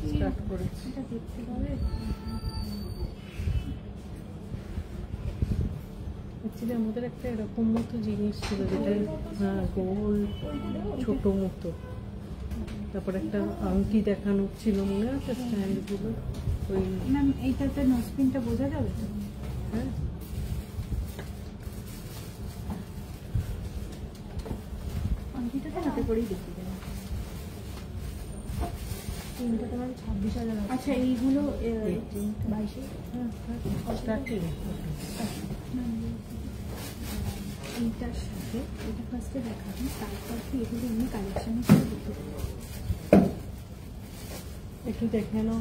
Start করেছি। এটা দেখতে পাবে অ্যাকচুয়ালি আমাদের একটা এরকম মতো জিনিস ছিল যেটা হ্যাঁ গোল ছোট মতো, তারপর একটা আংটি দেখানো ছিল মনে আছে স্ট্যান্ডগুলো ওই। ম্যাম এইটাতে নোজপিনটা বোঝা যাবে তো? হ্যাঁ আংটিটাতে হাতে করেই দেখি যাবে। তিনটা তোমার 26,000। আচ্ছা এইগুলো 22। স্টার্টিং এইটার সাথে এটা ফার্স্টে দেখাবেন, তারপর কি এগুলো এমনি কালেকশন হিসেবে দেখতে পাবেন। একটু দেখে নাও।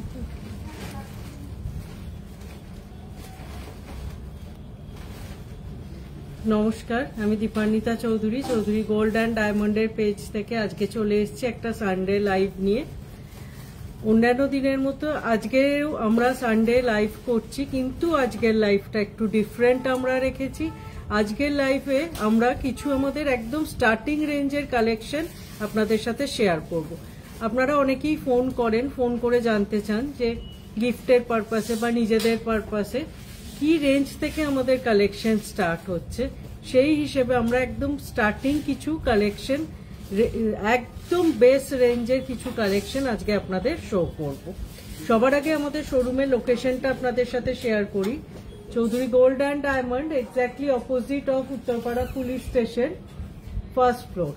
নমস্কার, আমি দীপান্বিতা চৌধুরী, চৌধুরী গোল্ড অ্যান্ড ডায়মন্ডের পেজ থেকে আজকে চলে এসেছি একটা সানডে লাইভ নিয়ে। অন্যান্য দিনের মতো আজকেও আমরা সানডে লাইভ করছি, কিন্তু আজকের লাইভটা একটু ডিফারেন্ট আমরা রেখেছি। আজকের লাইভে আমরা কিছু আমাদের একদম স্টার্টিং রেঞ্জের কালেকশন আপনাদের সাথে শেয়ার করব। আপনারা অনেকেই ফোন করেন, ফোন করে জানতে চান যে গিফটের পারপাসে বা নিজেদের পারপাসে কি রেঞ্জ থেকে আমাদের কালেকশন স্টার্ট হচ্ছে। সেই হিসেবে আমরা একদম স্টার্টিং কিছু কালেকশন, একদম বেস রেঞ্জের কিছু কালেকশন আজকে আপনাদের শো করব। সবার আগে আমাদের শোরুমের লোকেশনটা আপনাদের সাথে শেয়ার করি। Chowdhury Gold and Diamond, exactly opposite of Uttarpara police station, first floor.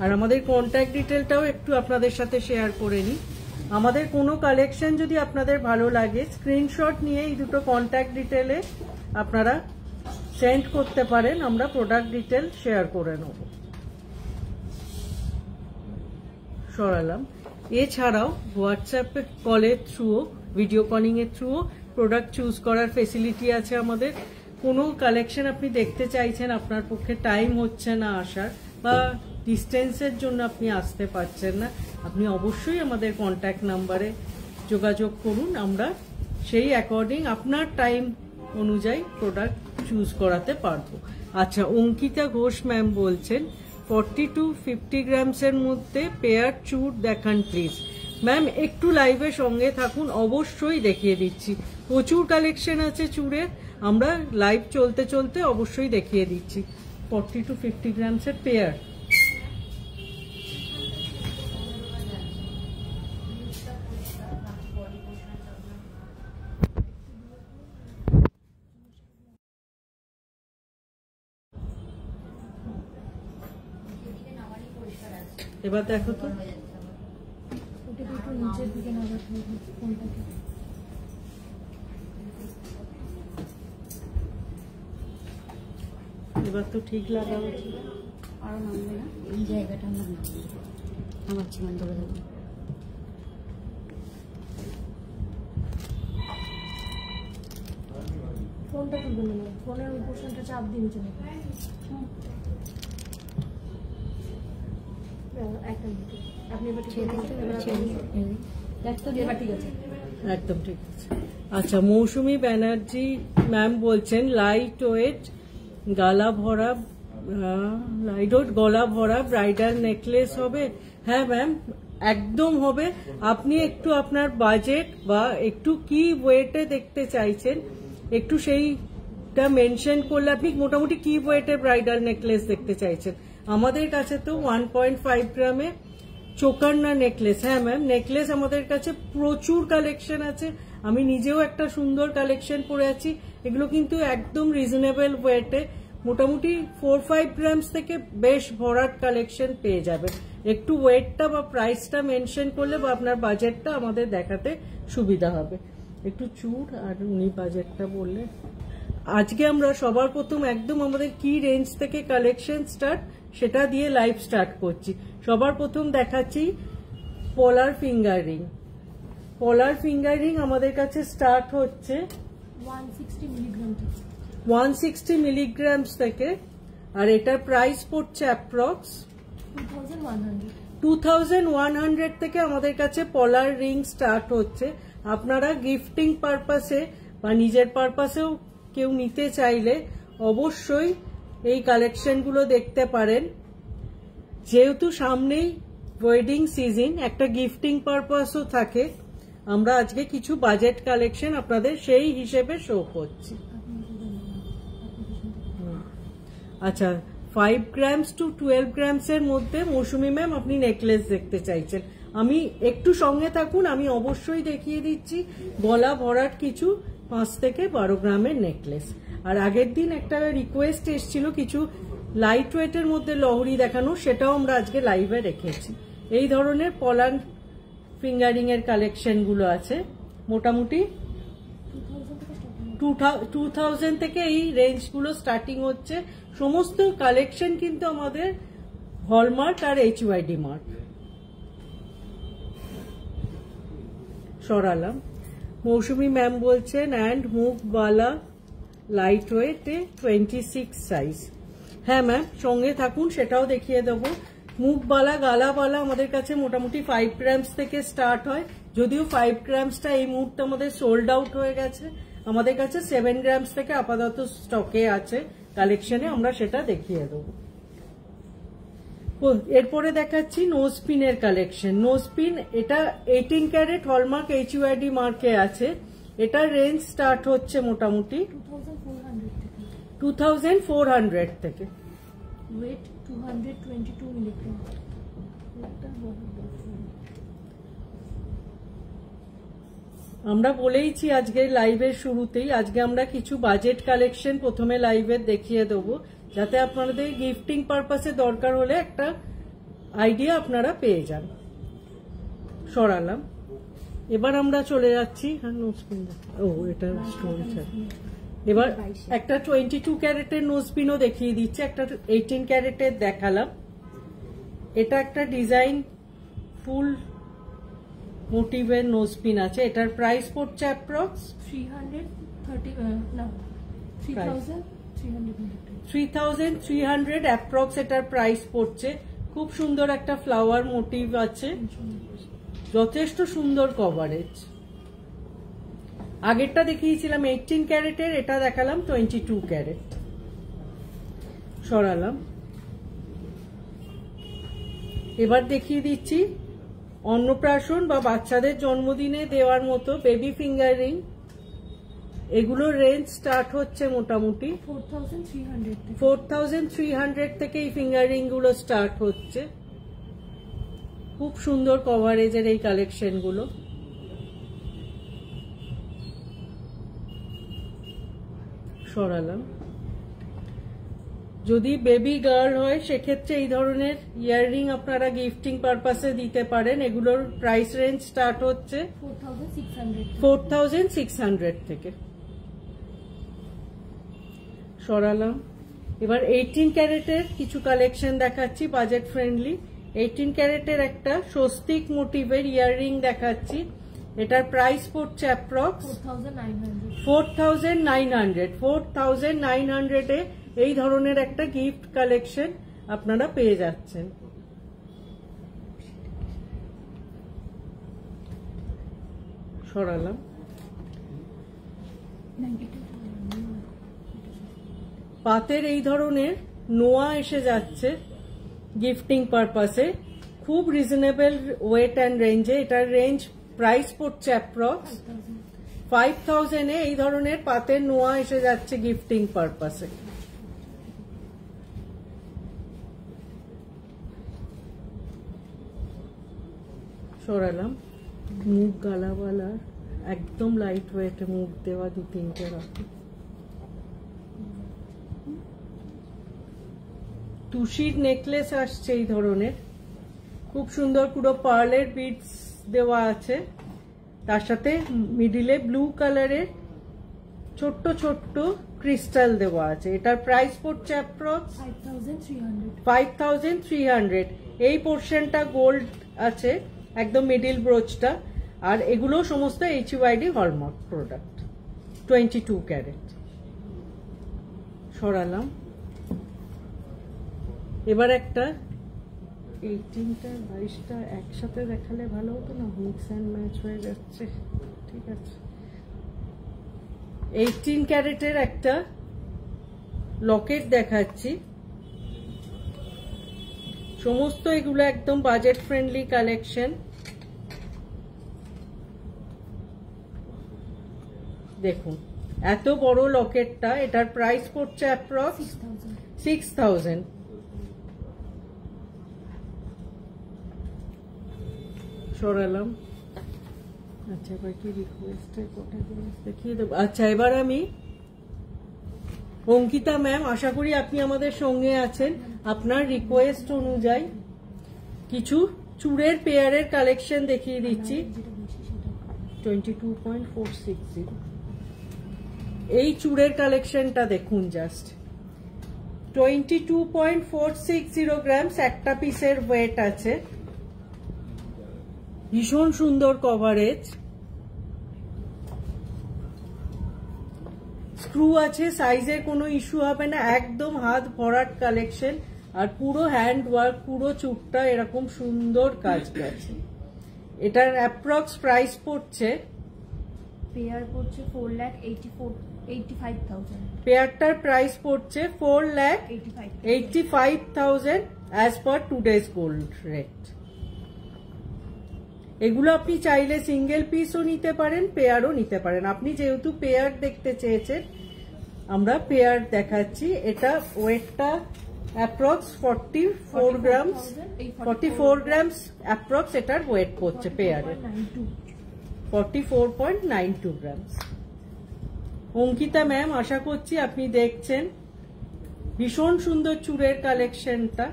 আর আমাদের কন্ট্যাক্ট ডিটেলটাও একটু আপনাদের সাথে শেয়ার করে নিই। আমাদের কোনো কালেকশন যদি আপনাদের ভালো লাগে, স্ক্রিনশট নিয়ে এই দুটো কন্ট্যাক্ট ডিটেলে আপনারা সেন্ড করতে পারেন, আমরা প্রোডাক্ট ডিটেল শেয়ার করে নেব। সরালাম। এছাড়াও হোয়াটসঅ্যাপে কলের থ্রুও, ভিডিও কলিং এর থ্রুও প্রোডাক্ট চুজ করার ফেসিলিটি আছে আমাদের। কোনো কালেকশন আপনি দেখতে চাইছেন, আপনার পক্ষে টাইম হচ্ছে না আসার, বা ডিস্টেন্সের জন্য আপনি আসতে পারছেন না, আপনি অবশ্যই আমাদের কন্ট্যাক্ট নাম্বারে যোগাযোগ করুন। আমরা সেই অ্যাকর্ডিং আপনার টাইম অনুযায়ী প্রোডাক্ট চুজ করাতে পারবো। আচ্ছা, অঙ্কিতা ঘোষ ম্যাম বলছেন 40 to 50 গ্রামসের মধ্যে পেয়ার চুড় দেখান প্লিজ। ম্যাম একটু লাইভে সঙ্গে থাকুন, অবশ্যই দেখিয়ে দিচ্ছি। প্রচুর কালেকশন আছে চুড়ের, আমরা লাইভ চলতে চলতে অবশ্যই দেখিয়ে দিচ্ছি। 40 to 50 গ্রামসের পেয়ার। এবার দেখো তো, নিচের দিকে এবার তো ঠিক লাগা উচিত। আরো নামবে না, এই জায়গাটা আমার জীবন ধরে দেবো। ফোনটা তুলবে না, ফোনের ওই পোর্শনটা চাপ দিয়ে চলে একটা মিনিট। আপনি এবার ঠিক আছে, একদম ঠিক আছে। আচ্ছা, মৌসুমী ব্যানার্জি ম্যাম বলছেন লাইট ওয়েট গলা ভরা ব্রাইডাল নেকলেস হবে। হ্যাঁ ম্যাম, একদম হবে। আপনি একটু আপনার বাজেট বা একটু কি ওয়েটে দেখতে চাইছেন, একটু সেইটা মেনশন করলে আপনি মোটামুটি কি ওয়েটে ব্রাইডাল নেকলেস দেখতে চাইছেন। আমাদের কাছে তো 1.5 গ্রামে চোকার না নেকলেস। হ্যাঁ ম্যাম, নেকলেস আমাদের কাছে প্রচুর কালেকশন আছে। আমি নিজেও একটা সুন্দর কালেকশন পরে আছি। এগুলো কিন্তু একদম রিজনেবল ওয়েটে, মোটামুটি 4-5 গ্রামস থেকে বেশ ভরাট কালেকশন পেয়ে যাবেন। একটু ওয়েটটা বা প্রাইসটা মেনশন করলে বা আপনার বাজেটটা আমাদের দেখাতে সুবিধা হবে। একটু চুড় আর উনি বাজেটটা বললে। আজকে আমরা সবার প্রথম একদম আমাদের কি রেঞ্জ থেকে কালেকশন স্টার্ট সেটা দিয়ে লাইভ স্টার্ট করছি। সবার প্রথম দেখাচ্ছি পলার ফিঙ্গার রিং। পলার ফিঙ্গার রিং আমাদের কাছে স্টার্ট হচ্ছে 160 মিলিগ্রামস থেকে, আর এটার প্রাইস পড়ছে অ্যাপ্রক্স 2100 থেকে আমাদের কাছে পলার রিং স্টার্ট হচ্ছে। আপনারা গিফটিং পারপাসে বা নিজের পারপাসেও কেউ নিতে চাইলে অবশ্যই এই কালেকশনগুলো দেখতে পারেন। যেহেতু সামনেই ওয়েডিং সিজন, একটা গিফটিং পারপাসও থাকে, আমরা আজকে কিছু বাজেট কালেকশন আপনাদের সেই হিসেবে শো করছি। আচ্ছা, 5 গ্রামস টু 12 গ্রামস এর মধ্যে মৌসুমী ম্যাম আপনি নেকলেস দেখতে চাইছেন। আমি একটু সঙ্গে থাকুন, আমি অবশ্যই দেখিয়ে দিচ্ছি গলা ভরাট কিছু 5 থেকে 12 গ্রামের নেকলেস। আর আগের দিন একটা রিকোয়েস্ট এসেছিল কিছু লাইট ওয়েটের মধ্যে লহরি দেখানো, সেটাও আমরা আজকে লাইভে রেখেছি। এই ধরনের পলান ফিঙ্গারিং এর কালেকশন গুলো আছে, মোটামুটি 2000 থেকে এই রেঞ্জ গুলো স্টার্টিং হচ্ছে। সমস্ত কালেকশন কিন্তু আমাদের হলমার্ক আর HYD মার্ক। সরালাম। মৌসুমী ম্যাম বলছেন অ্যান্ড মুখ বালা লাইট ওয়েটে 26 সাইজ। হ্যাঁ ম্যাম, সঙ্গে থাকুন, সেটাও দেখিয়ে দেবো। মুখবালা গালাবালা আমাদের কাছে মোটামুটি 5 গ্রামস থেকে স্টার্ট হয়, যদিও 5 গ্রামসটা এই মুহূর্তে আমাদের সোল্ড আউট হয়ে গেছে। আমাদের কাছে 7 গ্রামস থেকে আপাতত স্টকে আছে কালেকশনে, আমরা সেটা দেখিয়ে দেবো। এরপরে দেখাচ্ছি নোজপিনের কালেকশন। নোজপিন এটা 18 ক্যারেট হলমার্ক HYD মার্কে আছে। এটার রেঞ্জ স্টার্ট হচ্ছে মোটামুটি 2400 থেকে। Weight 222 milligram. আমরা বলেইছি আজকের লাইভের শুরুতেই, আজকে আমরা কিছু বাজেট কালেকশন প্রথমে লাইভে দেখিয়ে দেবো, যাতে আপনাদের গিফটিং পারপাসে দরকার হলে একটা আইডিয়া আপনারা পেয়ে যান। সরালাম। এবার আমরা চলে যাচ্ছি, এটা স্টোরি। এবার একটা 22 ক্যারেটের নোজপিনও দেখিয়ে দিচ্ছে, একটা 18 ক্যারেটের দেখালাম। এটা একটা ডিজাইন ফুল মোটিভের নোজপিন আছে। এটার প্রাইস পড়ছে অ্যাপ্রক্স 3300 অ্যাপ্রক্স এটার প্রাইস পড়ছে। খুব সুন্দর একটা ফ্লাওয়ার মোটিভ আছে, যথেষ্ট সুন্দর কভারেজ। আগেরটা দেখিয়েছিলাম 18 ক্যারেটের, এটা দেখালাম 22 ক্যারেট। সরালাম। এবার দেখিয়ে দিচ্ছি অন্নপ্রাশন বা বাচ্চাদের জন্মদিনে দেওয়ার মতো বেবি ফিঙ্গারিং। এগুলোর রেঞ্জ স্টার্ট হচ্ছে মোটামুটি 4300 থেকে এই ফিঙ্গারিং গুলো স্টার্ট হচ্ছে। খুব সুন্দর কভারেজের এই কালেকশন গুলো। সরালাম। যদি বেবি গার্ল হয় সেক্ষেত্রে এই ধরনের ইয়াররিং আপনারা গিফটিং পারপাসে দিতে পারেন। এগুলোর প্রাইস রেঞ্জ স্টার্ট হচ্ছে 4600 থেকে। সরালাম। এবার 18 ক্যারেটের কিছু কালেকশন দেখাচ্ছি বাজেট ফ্রেন্ডলি। 18 ক্যারেটের একটা স্বস্তিক মোটিভের ইয়াররিং দেখাচ্ছি। এটার প্রাইস পড়ছে অ্যাপ্রক্স 4900 এ এই ধরনের একটা গিফট কালেকশন আপনারা পেয়ে যাচ্ছেন। সরালাম। পাতের এই ধরনের নোয়া এসে যাচ্ছে গিফটিং পারপাসে, খুব রিজনেবল ওয়েট অ্যান্ড রেঞ্জে। এটার রেঞ্জ প্রাইস পড়ছে অ্যাপ্রক্স 5000 এ এই ধরনের পাতের নোয়া এসে যাচ্ছে গিফটিং পারপাসে। সরালাম। মুখ গালাওয়ালার একদম লাইট ওয়েট মুখ দেওয়া 2-3টে রাখি। তুষির নেকলেস আসছে এই ধরনের, খুব সুন্দর, পুরো পার্লের বিটস দেওয়া আছে, তার সাথে মিডিলে ব্লু কালারের ছোট্ট ছোট্ট ক্রিস্টাল দেওয়া আছে। এটার প্রাইস পড়ছে অ্যাপ্রক্স 5300। এই পোর্শনটা গোল্ড আছে, একদম মিডিল ব্রোচটা। আর এগুলো সমস্ত HYD হলমার্ক প্রোডাক্ট, 22 ক্যারেট। সরালাম। এবার একটা 18টা 22টা একসাথে দেখালে ভালো হতো না, মিক্স অ্যান্ড ম্যাচ হয়ে যাচ্ছে। ঠিক আছে, 18 ক্যারেটের একটা লকেট দেখাচ্ছি। সমস্ত এগুলো একদম বাজেট ফ্রেন্ডলি কালেকশন। দেখুন এত বড় লকেটটা, এটার প্রাইস পড়ছে অ্যাপ্রক্স 6000। সরালাম। আচ্ছা এবার কি রিকোয়েস্টের কটা জিনিস দেখিয়ে দেবো। আচ্ছা এবার আমি অঙ্কিতা ম্যাম, আশা করি আপনি আমাদের সঙ্গে আছেন। আপনার রিকোয়েস্ট অনুযায়ী কিছু চুড়ের পেয়ারের কালেকশন দেখিয়ে দিচ্ছি। 22.460 এই চুড়ের কালেকশনটা দেখুন জাস্ট। 22.460 গ্রামস একটা পিসের ওয়েট আছে। ভীষণ সুন্দর কভারেজ, স্ক্রু আছে, সাইজের কোনো ইস্যু হবে না, একদম হাত ভরাট কালেকশন। আর পুরো হ্যান্ড ওয়ার্ক, পুরো চুপটা এরকম সুন্দর কাজ গেছে। এটার অ্যাপ্রক্স প্রাইস পড়ছে, পেয়ার পড়ছে 4,85,000। পেয়ারটার প্রাইস পড়ছে 4,85,000 as per today's gold rate. এগুলো আপনি চাইলে সিঙ্গেল পিসও নিতে পারেন, পেয়ারও নিতে পারেন। আপনি যেহেতু পেয়ার দেখতে চেয়েছেন, আমরা পেয়ার দেখাচ্ছি। এটা ওয়েটটা অ্যাপ্রক্স 44 গ্রামস, 44 গ্রামস অ্যাপ্রক্স এটার ওয়েট পড়ছে পেয়ারে, 44.92 গ্রামস। অঙ্কিতা ম্যাম, আশা করছি আপনি দেখছেন। ভীষণ সুন্দর চুড়ের কালেকশনটা।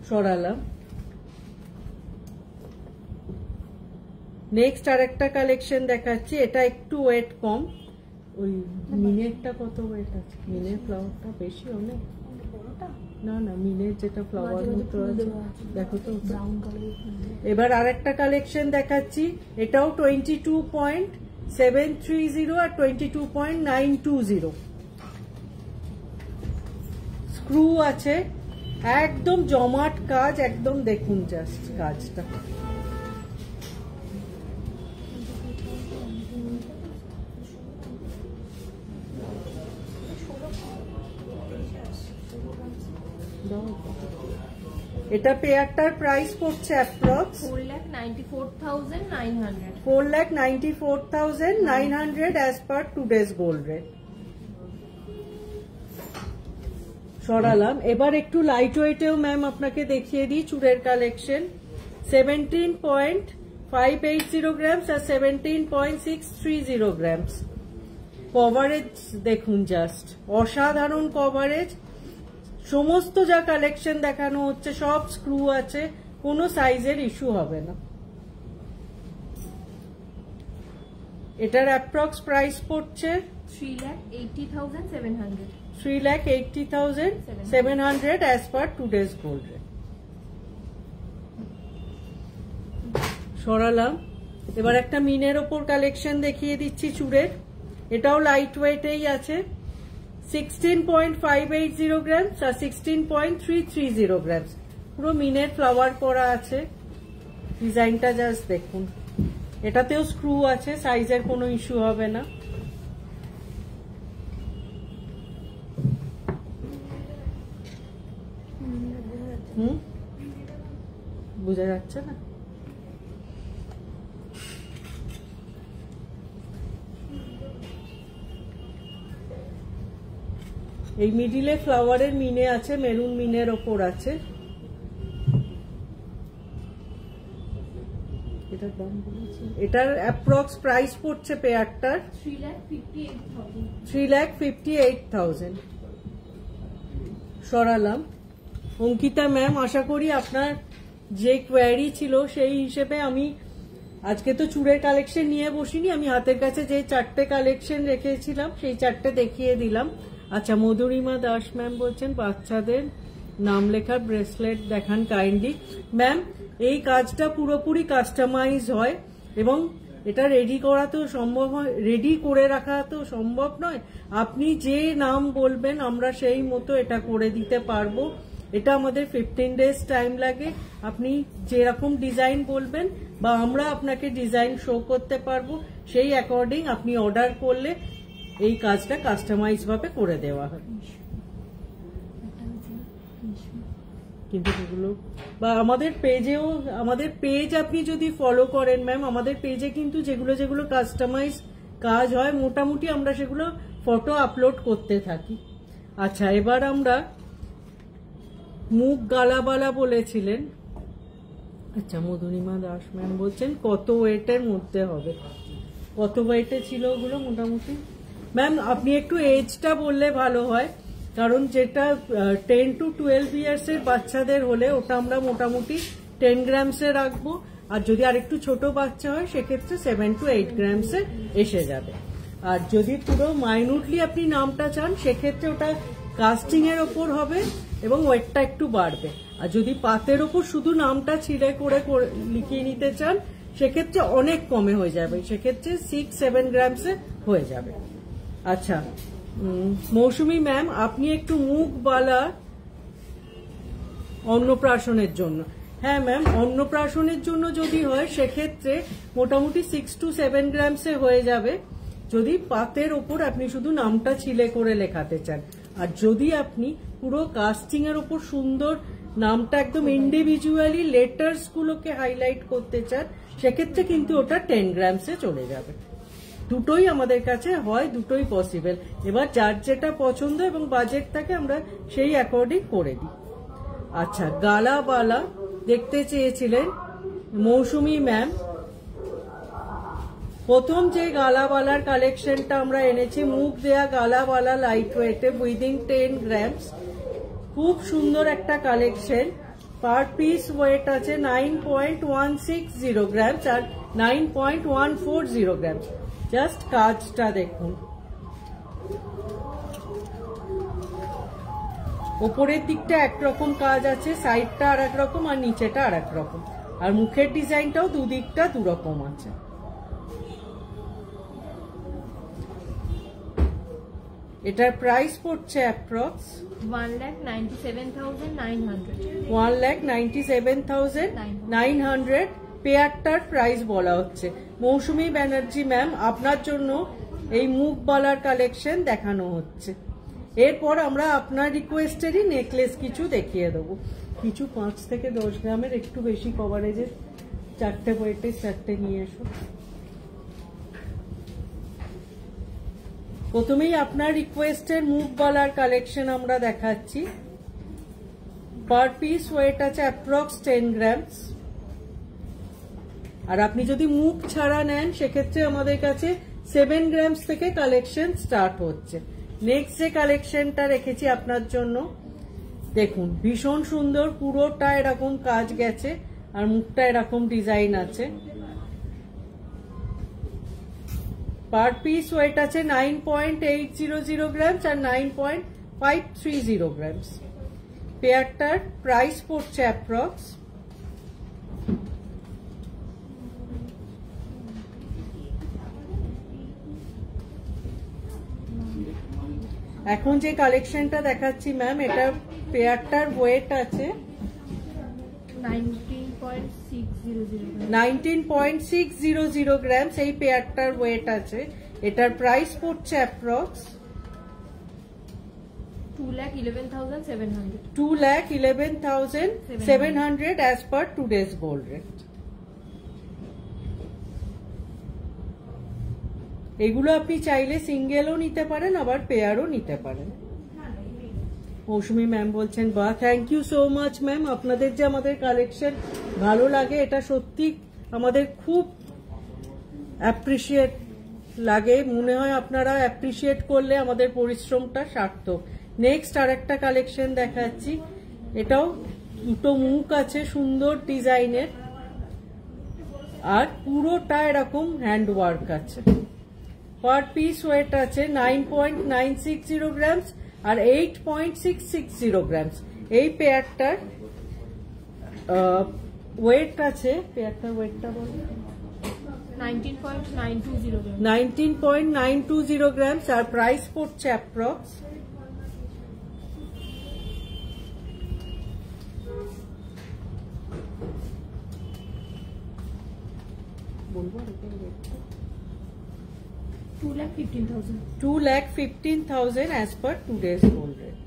সরালাম। নেক্সট আরেকটা কালেকশন দেখাচ্ছি। এটা একটু ওয়েট কম। ওই মিনেরটা কত ওয়েট আছে? মিনের ফ্লাওয়ারটা বেশি অনেক? না না, মিনের যেটা ফ্লাওয়ার মতো আছে দেখো তো। এবার আরেকটা কালেকশন দেখাচ্ছি। এটাও 22.730 আর 22.920। স্ক্রু আছে, একদম জমাট কাজ, একদম দেখুন জাস্ট কাজটা। এটা পেয়ারটার প্রাইস পড়ছে approx 4,94,900। 4,94,900 as per today's gold rate. সরালাম। এবার একটু লাইট ওয়েটেও ম্যাম আপনাকে দেখিয়ে দিই চুড়ের কালেকশন। 17.580 গ্রামস আর 17.630 গ্রামস। কভারেজ দেখুন জাস্ট, অসাধারণ কভারেজ। সমস্ত যা কালেকশন দেখানো হচ্ছে সব স্ক্রু আছে, কোনো সাইজের ইস্যু হবে না। এটার অ্যাপ্রক্স প্রাইস পড়ছে 3,80,700। 3,80,700 as per today's gold rate. সরালাম। এবার একটা মিনের ওপর কালেকশন দেখিয়ে দিচ্ছি চুড়ের। এটাও লাইট ওয়েটেই আছে। 16.580 গ্রামস আর 16.330 গ্রামস। পুরো মিনের ফ্লাওয়ার করা আছে। ডিজাইনটা জাস্ট দেখুন। এটাতেও স্ক্রু আছে, সাইজের কোনো ইস্যু হবে না। বোঝা যাচ্ছে না? এই মিডিলে ফ্লাওয়ারের মিনে আছে, মেরুন মিনের ওপর আছে। এটার দাম বলেছি, এটার অ্যাপ্রক্স প্রাইস পড়ছে পেয়ারটার 3,58,000। সরালাম। অঙ্কিতা ম্যাম, আশা করি আপনার যে কোয়ারি ছিল সেই হিসেবে আমি আজকে তো চুড়ের কালেকশন নিয়ে বসিনি, আমি হাতের কাছে যে 4টে কালেকশন রেখেছিলাম সেই 4টে দেখিয়ে দিলাম। আচ্ছা, মধুরিমা দাস ম্যাম বলছেন বাচ্চাদের নাম লেখা ব্রেসলেট দেখান কাইন্ডলি। ম্যাম, এই কাজটা পুরোপুরি কাস্টমাইজ হয় এবং এটা রেডি করা তো সম্ভব হয়, রেডি করে রাখা তো সম্ভব নয়। আপনি যে নাম বলবেন আমরা সেই মতো এটা করে দিতে পারবো এটা আমাদের 15 days টাইম লাগে। আপনি যেরকম ডিজাইন বলবেন বা আমরা আপনাকে ডিজাইন শো করতে পারবো, সেই অ্যাকর্ডিং আপনি অর্ডার করলে এই কাজটা কাস্টমাইজ ভাবে করে দেওয়া হয়। কিন্তু এগুলো বা আমাদের পেজেও, আমাদের পেজ আপনি যদি ফলো করেন ম্যাম, আমাদের পেজে কিন্তু যেগুলো যেগুলো কাস্টমাইজ কাজ হয় মোটামুটি আমরা সেগুলো ফটো আপলোড করতে থাকি। আচ্ছা, এবার আমরা মুখ গালাবালা বলেছিলেন। আচ্ছা, মধুরিমা দাস ম্যাম বলছেন কত ওয়েটের মধ্যে হবে, কত ওয়েটে ছিল ওগুলো মোটামুটি? ম্যাম আপনি একটু এজটা বললে ভালো হয়, কারণ যেটা 10 to 12 ইয়ার্স এর বাচ্চাদের হলে ওটা আমরা মোটামুটি 10 গ্রামসে রাখবো, আর যদি আরেকটু ছোট বাচ্চা হয় সেক্ষেত্রে 7 to 8 গ্রামসে এসে যাবে। আর যদি পুরো মাইনুটলি আপনি নামটা চান সেক্ষেত্রে ওটা কাস্টিং এর ওপর হবে এবং ওয়েটটা একটু বাড়বে। আর যদি পাতের ওপর শুধু নামটা ছিঁড়ে করে লিখিয়ে নিতে চান সেক্ষেত্রে অনেক কমে হয়ে যাবে, সেক্ষেত্রে 6-7 গ্রামসে হয়ে যাবে। আচ্ছা মৌসুমী ম্যাম, আপনি একটু মুখ বালা অন্নপ্রাশনের জন্য। হ্যাঁ ম্যাম, অন্নপ্রাশনের জন্য যদি হয় সেক্ষেত্রে মোটামুটি 6 to 7 গ্রামসে হয়ে যাবে, যদি পাতের ওপর আপনি শুধু নামটা ছিলে করে লেখাতে চান। আর যদি আপনি পুরো কাস্টিং এর ওপর সুন্দর নামটা একদম ইন্ডিভিজুয়ালি লেটার্স গুলোকে হাইলাইট করতে চান সেক্ষেত্রে কিন্তু ওটা 10 গ্রামসে চলে যাবে। দুটোই আমাদের কাছে হয়, দুটোই পসিবল। এবার যার যেটা পছন্দ এবং বাজেট থাকে আমরা সেই অ্যাকর্ডিং করে দিই। আচ্ছা, গালাবালা দেখতে চেয়েছিলেন মৌসুমী ম্যাম। প্রথম যে গালাবালার কালেকশনটা আমরা এনেছি, মুখ দেয়া গালাবালা লাইট ওয়েটে উইদিন 10 গ্রামস, খুব সুন্দর একটা কালেকশন। পার পিস ওয়েট আছে 9.160 গ্রামস আর 9.140 গ্রামস। জাস্ট কাজটা দেখুন, ওপরের দিকটা একরকম কাজ আছে, সাইডটা আর একরকম আর নিচেটা আর একরকম, আর মুখের ডিজাইনটাও দুদিকটা দুরকম আছে। এটার প্রাইস পড়ছে অ্যাপ্রক্স 1,97,900। 1,97,900 পেয়ারটার প্রাইস বলা হচ্ছে। মৌসুমী ব্যানার্জি ম্যাম, আপনার জন্য এই মুখ বালার কালেকশন দেখানো হচ্ছে। এরপর আমরা আপনার রিকোয়েস্টেরই নেকলেস কিছু দেখিয়ে দেবো, কিছু 5 থেকে 10 গ্রামের একটু বেশি কভারেজের, 4টে ওয়েটে 4টে নিয়ে এসো। প্রথমেই আপনার রিকোয়েস্টের মুখ বালার কালেকশন আমরা দেখাচ্ছি। পার পিস ওয়েট আছে অ্যাপ্রক্স 10 গ্রামস। আর আপনি যদি মুখ ছাড়া নেন সেক্ষেত্রে আমাদের কাছে 7 গ্রামস থেকে কালেকশন স্টার্ট হচ্ছে। নেক্সট যে কালেকশনটা রেখেছি আপনার জন্য, দেখুন ভীষণ সুন্দর, পুরোটা এরকম কাজ গেছে আর মুখটা এরকম ডিজাইন আছে। পার পিস ওয়েট আছে 9.800 গ্রামস আর 9.530 গ্রামস। পেয়ারটার প্রাইস পড়ছে অ্যাপ্রক্স এখন যে কালেকশনটা দেখাচ্ছি ম্যাম, এটা পেয়ারটার ওয়েট আছে 19.600 গ্রামস। এই পেয়ারটার ওয়েট আছে, এটার প্রাইস পড়ছে approx 2,11,700। 2,11,700 as per today's gold rate। এগুলো আপনি চাইলে সিঙ্গেলও নিতে পারেন, আবার পেয়ারও নিতে পারেন। মৌসুমী ম্যাম বলছেন বাহ, thank you so much ma'am, আপনাদের যে আমাদের কালেকশন ভালো লাগে এটা সত্যি আমাদের খুব অ্যাপ্রিসিয়েট লাগে, মনে হয় আপনারা অ্যাপ্রিসিয়েট করলে আমাদের পরিশ্রমটা সার্থক। নেক্সট আর একটা কালেকশন দেখাচ্ছি, এটাও দুটো মুখ আছে সুন্দর ডিজাইনের আর পুরোটা এরকম হ্যান্ড ওয়ার্ক আছে। পার পিস ওয়েট আছে 9.960 গ্রামস আর 8.660 গ্রামস। এই পেয়ারটার ওয়েট আছে, পেয়ারটার ওয়েটটা বলো, 19.920 গ্রামস আর প্রাইস পড়ছে অ্যাপ্রক্স বলবো, 2,15,000 2,15,000 as per today's gold rate.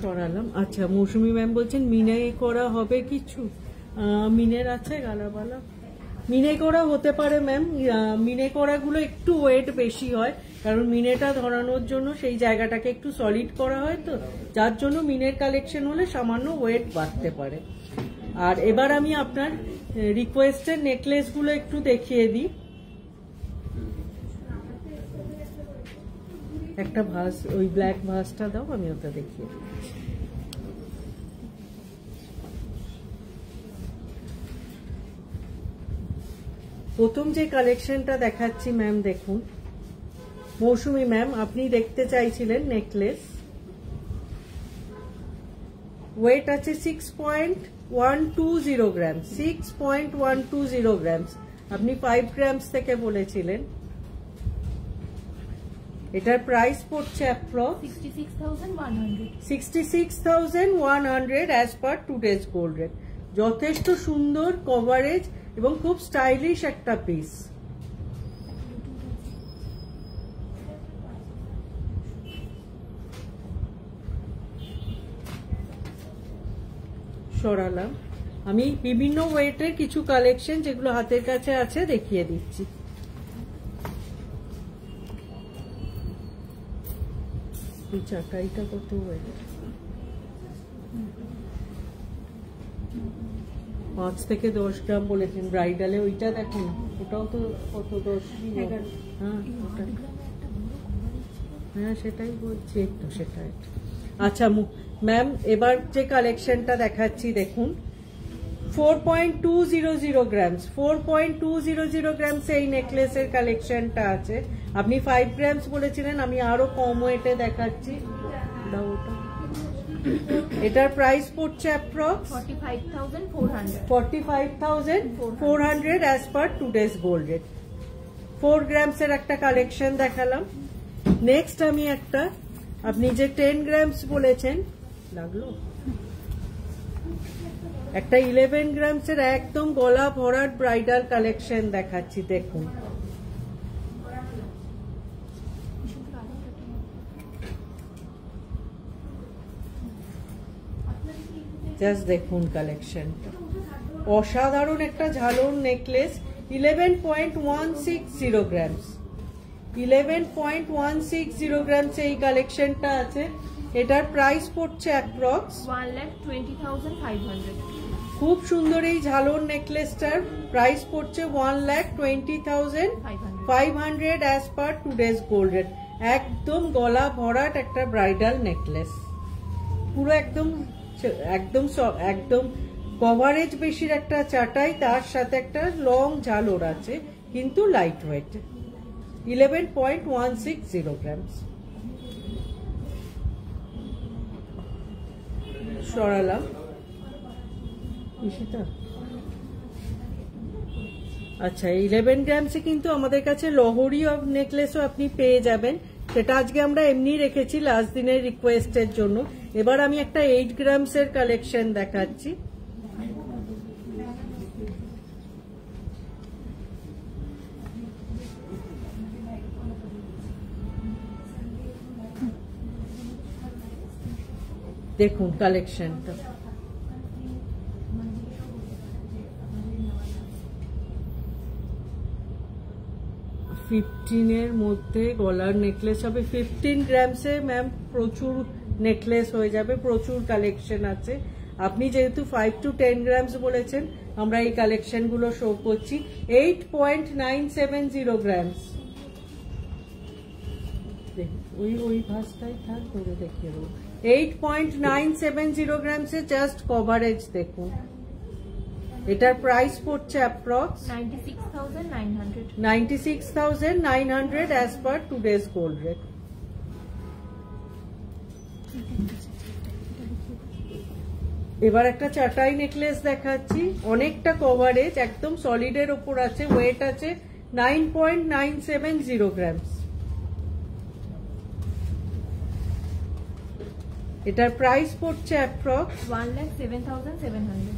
সরালাম। আচ্ছা, মৌসুমী ম্যাম বলছেন মিনে করা হবে কিছু, মিনের আছে গালাবালা, মিনে করা হতে পারে ম্যাম। মিনে করাগুলো একটু ওয়েট বেশি হয়, কারণ মিনেটা ধরানোর জন্য সেই জায়গাটাকে একটু সলিড করা হয়, তো যার জন্য মিনের কালেকশন হলে সামান্য ওয়েট বাড়তে পারে। আর এবার আমি আপনার রিকোয়েস্টের নেকলেসগুলো একটু দেখিয়ে দিই। একটা ভাস, ওই ব্ল্যাক ভাসটা দাও, আমি ওটা দেখিয়ে দিই। প্রথম যে কালেকশনটা দেখাচ্ছি ম্যাম, দেখুন মৌসুমী ম্যাম আপনি দেখতে চাইছিলেন নেকলেস, ওয়েট আছে 6.120 গ্রাম, 6.120 গ্রামস। আপনি 5 গ্রামস থেকে বলেছিলেন। এটার প্রাইস পড়ছে approx 66,100 as per today's gold rate. যথেষ্ট সুন্দর কভারেজ এবং খুব স্টাইলিশ একটা পিস। সরালাম। আমি বিভিন্ন ওয়েটের কিছু কালেকশন যেগুলো হাতের কাছে আছে দেখিয়ে দিচ্ছি। এই চাটাইটা কত ওয়েট? 5 থেকে 10 গ্রাম বলেছেন ব্রাইডালে। ওইটা দেখুন, ওটাও তো কত 10, হ্যাঁ ওটা, হ্যাঁ সেটাই বলছি, একটু সেটাই। আচ্ছা ম্যাম, এবার যে কালেকশনটা দেখাচ্ছি দেখুন, 4.200 গ্রামস, 4.200 গ্রামস এই নেকলেসের কালেকশনটা আছে। আপনি 5 গ্রামস বলেছিলেন, আমি আরো কম ওয়েটে দেখাচ্ছি। এটার প্রাইস পড়ছে approx 45,400 as per today's gold rate. 4 গ্রামসের একটা কালেকশন দেখালাম। নেক্সট আমি একটা, আপনি যে 10 গ্রামস বলেছেন, লাগলো একটা 11 গ্রামসের একদম গলা ভরার ব্রাইডাল কালেকশন দেখাচ্ছি। দেখুন জাস্ট দেখুন কালেকশনটা, অসাধারণ একটা ঝালর নেকলেস। 11.160 গ্রামস, 11.160 গ্রামস এই কালেকশনটা আছে। এটার প্রাইস পড়ছে অ্যাপ্রক্স 1,20,500। খুব সুন্দর এই ঝালর নেকলেসটার প্রাইস পড়ছে 1,20,500 as per today's gold rate. একদম গলা ভরাট একটা ব্রাইডাল নেকলেস, পুরো একদম একদম একদম কভারেজ বেশির একটা চাটাই, তার সাথে একটা লং ঝালর আছে, কিন্তু লাইট ওয়েট। 11.160 গ্রামস। সরালাম। আচ্ছা, 11 গ্রামসে কিন্তু আমাদের কাছে লহরি নেকলেসও আপনি পেয়ে যাবেন। সেটা আজকে আমরা এমনি রেখেছি লাস্ট দিনের রিকোয়েস্টের জন্য। এবার আমি একটা 8 গ্রামসের কালেকশন দেখাচ্ছি। দেখুন কালেকশনটা, 15 মধ্যে গলার নেকলেস হবে। 15 গ্রামসে ম্যাম প্রচুর নেকলেস হয়ে যাবে, প্রচুর কালেকশন আছে। আপনি যেহেতু 5 to 10 গ্রামস বলেছেন, আমরা এই কালেকশনগুলো শো করছি। 8.970 গ্রামস, ওই ভাসটাই থাক, ধরে দেখিয়ে দেবো। 8.970 গ্রামসে জাস্ট কভারেজ দেখুন। এটার প্রাইস পড়ছে approx 96,900 as per today's gold rate. এবার একটা চাটাই নেকলেস দেখাচ্ছি, অনেকটা কভারেজ, একদম সলিডের ওপর আছে, ওয়েট আছে 9.970 গ্রামস। এটার প্রাইস পড়ছে অ্যাপ্রক্স 1,07,700।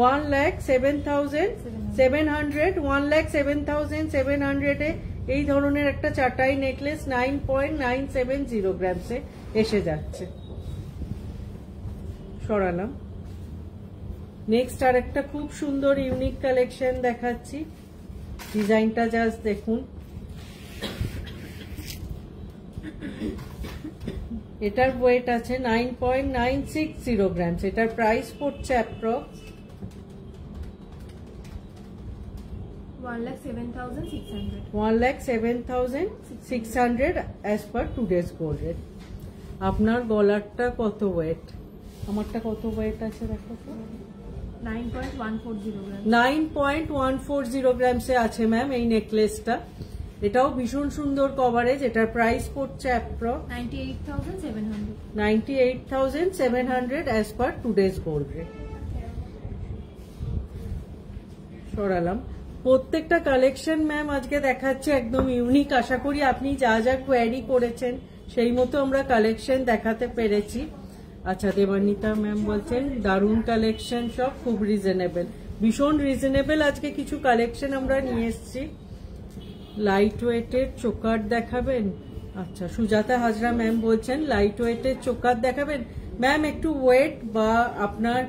1,07,700 1,07,700 এ এই ধরনের একটা চাটাই নেকলেস 9.970 গ্রামসে এসে যাচ্ছে। সরালাম। নেক্সট আর একটা খুব সুন্দর ইউনিক কালেকশন দেখাচ্ছি। ডিজাইনটা জাস্ট দেখুন। এটার ওয়েট আছে 9.960 গ্রামস। এটার প্রাইস পড়ছে approx 1,07,600। 1,07,600 as per today's gold rate. আপনার গলারটা কত ওয়েট? আমারটা কত ওয়েট আছে দেখো তো। 9.140 গ্রাম। 9.140 গ্রামসে আছে ম্যাম এই নেকলেসটা। এটাও ভীষণ সুন্দর কভারেজ। এটার প্রাইস পড়ছে approx 98,700। 98,700 as per today's gold rate. সরালাম। প্রত্যেকটা কালেকশন ম্যাম আজকে দেখাচ্ছে একদম ইউনিক। আশা করি আপনি যা যা কোয়ারি করেছেন সেই মতো আমরা কালেকশন দেখাতে পেরেছি। আচ্ছা, দেবানিতা ম্যাম বলছেন দারুণ কালেকশন, সব খুব রিজনেবল। ভীষণ রিজনেবল আজকে কিছু কালেকশন আমরা নিয়ে এসেছি। লাইট ওয়েটের চোকার দেখাবেন? আচ্ছা, সুজাতা হাজরা ম্যাম বলছেন লাইট ওয়েটের চোকার দেখাবেন। ম্যাম একটু ওয়েট বা আপনার